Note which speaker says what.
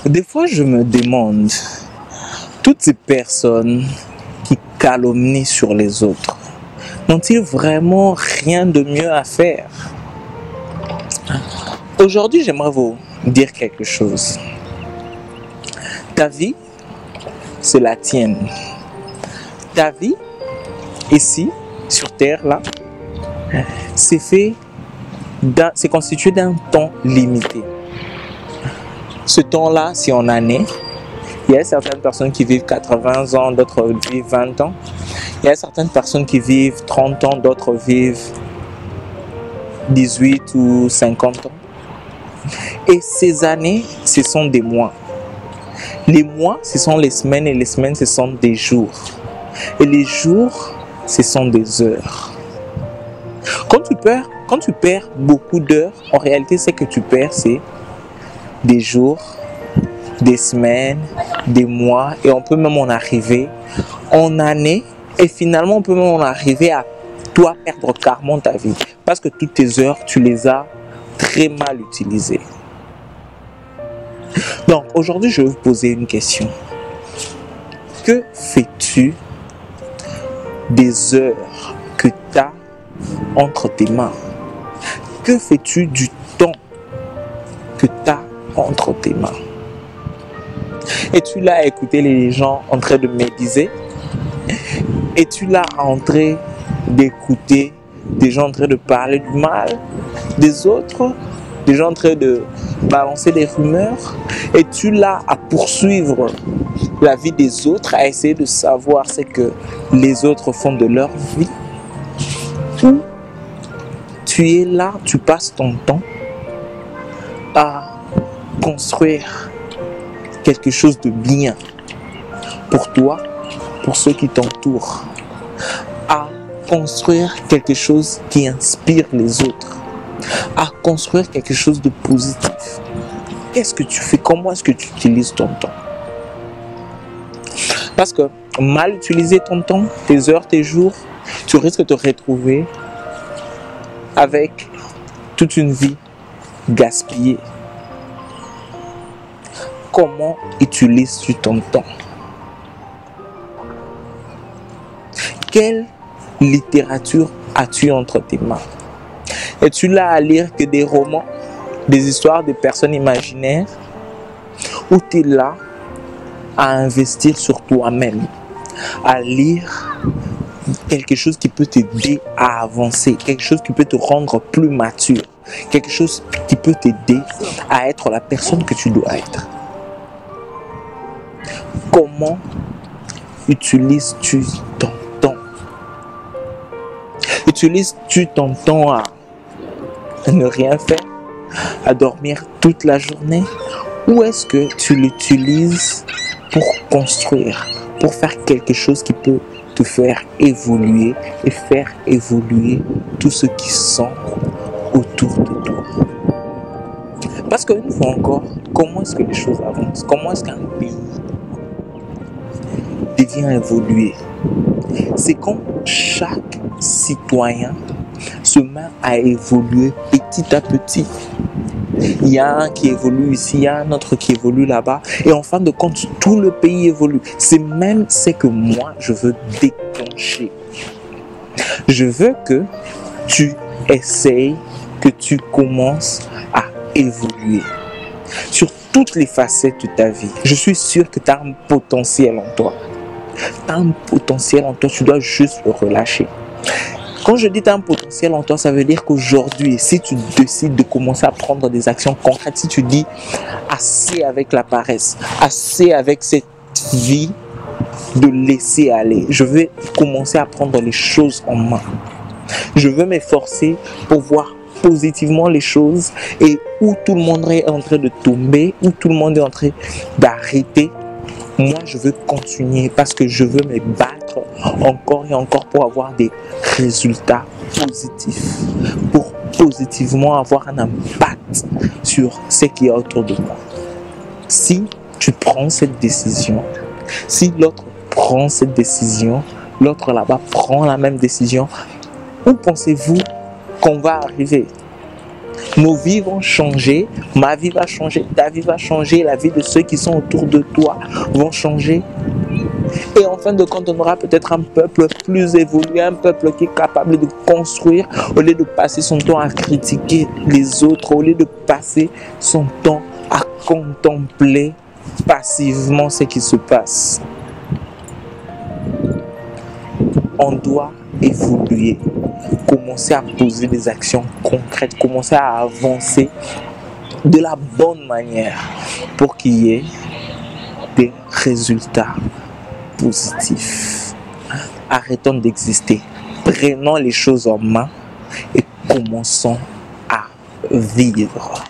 Speaker 1: Des fois, je me demande, toutes ces personnes qui calomnient sur les autres, n'ont-ils vraiment rien de mieux à faire? Aujourd'hui, j'aimerais vous dire quelque chose. Ta vie, c'est la tienne. Ta vie, ici, sur Terre, là, c'est constitué d'un temps limité. Ce temps-là, c'est en années. Il y a certaines personnes qui vivent 80 ans, d'autres vivent 20 ans. Il y a certaines personnes qui vivent 30 ans, d'autres vivent 18 ou 50 ans. Et ces années, ce sont des mois. Les mois, ce sont les semaines et les semaines, ce sont des jours. Et les jours, ce sont des heures. Quand tu perds beaucoup d'heures, en réalité, ce que tu perds, c'est des jours, des semaines, des mois, et on peut même en arriver en années, et finalement, on peut même en arriver à toi perdre carrément ta vie. Parce que toutes tes heures, tu les as très mal utilisées. Donc, aujourd'hui, je vais vous poser une question. Que fais-tu des heures que tu as entre tes mains? Que fais-tu du temps que tu as entre tes mains? Es-tu là à écouter les gens en train de médiser? Es-tu là en train d'écouter des gens en train de parler du mal des autres? Des gens en train de balancer des rumeurs? Es-tu là à poursuivre la vie des autres, à essayer de savoir ce que les autres font de leur vie? Ou tu es là, tu passes ton temps à construire quelque chose de bien pour toi, pour ceux qui t'entourent, à construire quelque chose qui inspire les autres, à construire quelque chose de positif. Qu'est-ce que tu fais? Comment est-ce que tu utilises ton temps? Parce que mal utiliser ton temps, tes heures, tes jours, tu risques de te retrouver avec toute une vie gaspillée. Comment utilises-tu ton temps? Quelle littérature as-tu entre tes mains? Es-tu là à lire que des romans, des histoires de personnes imaginaires? Ou tu es là à investir sur toi-même, à lire quelque chose qui peut t'aider à avancer, quelque chose qui peut te rendre plus mature, quelque chose qui peut t'aider à être la personne que tu dois être? Comment utilises-tu ton temps? Utilises-tu ton temps à ne rien faire, à dormir toute la journée? Ou est-ce que tu l'utilises pour construire, pour faire quelque chose qui peut te faire évoluer et faire évoluer tout ce qui sont autour de toi? Parce qu'une fois encore, comment est-ce que les choses avancent? Comment est-ce qu'un pays devient évolué? C'est quand chaque citoyen se met à évoluer petit à petit. Il y a un qui évolue ici, il y a un autre qui évolue là-bas. Et en fin de compte, tout le pays évolue. C'est même ce que moi, je veux déclencher. Je veux que tu essayes, que tu commences à évoluer sur toutes les facettes de ta vie. Je suis sûr que tu as un potentiel en toi. Tu as un potentiel en toi, tu dois juste le relâcher. Quand je dis tu as un potentiel en toi, ça veut dire qu'aujourd'hui, si tu décides de commencer à prendre des actions concrètes, si tu dis assez avec la paresse, assez avec cette vie de laisser aller, je vais commencer à prendre les choses en main. Je veux m'efforcer pour voir positivement les choses, et où tout le monde est en train de tomber, où tout le monde est en train d'arrêter, moi je veux continuer parce que je veux me battre encore et encore pour avoir des résultats positifs, pour positivement avoir un impact sur ce qui est autour de moi. Si tu prends cette décision, si l'autre prend cette décision, l'autre là-bas prend la même décision, où pensez-vous qu'on va arriver? Nos vies vont changer, ma vie va changer, ta vie va changer, la vie de ceux qui sont autour de toi vont changer. Et en fin de compte, on aura peut-être un peuple plus évolué, un peuple qui est capable de construire, au lieu de passer son temps à critiquer les autres, au lieu de passer son temps à contempler passivement ce qui se passe. On doit évoluer, commencer à poser des actions concrètes, commencer à avancer de la bonne manière pour qu'il y ait des résultats positifs. Arrêtons d'exister, prenons les choses en main et commençons à vivre.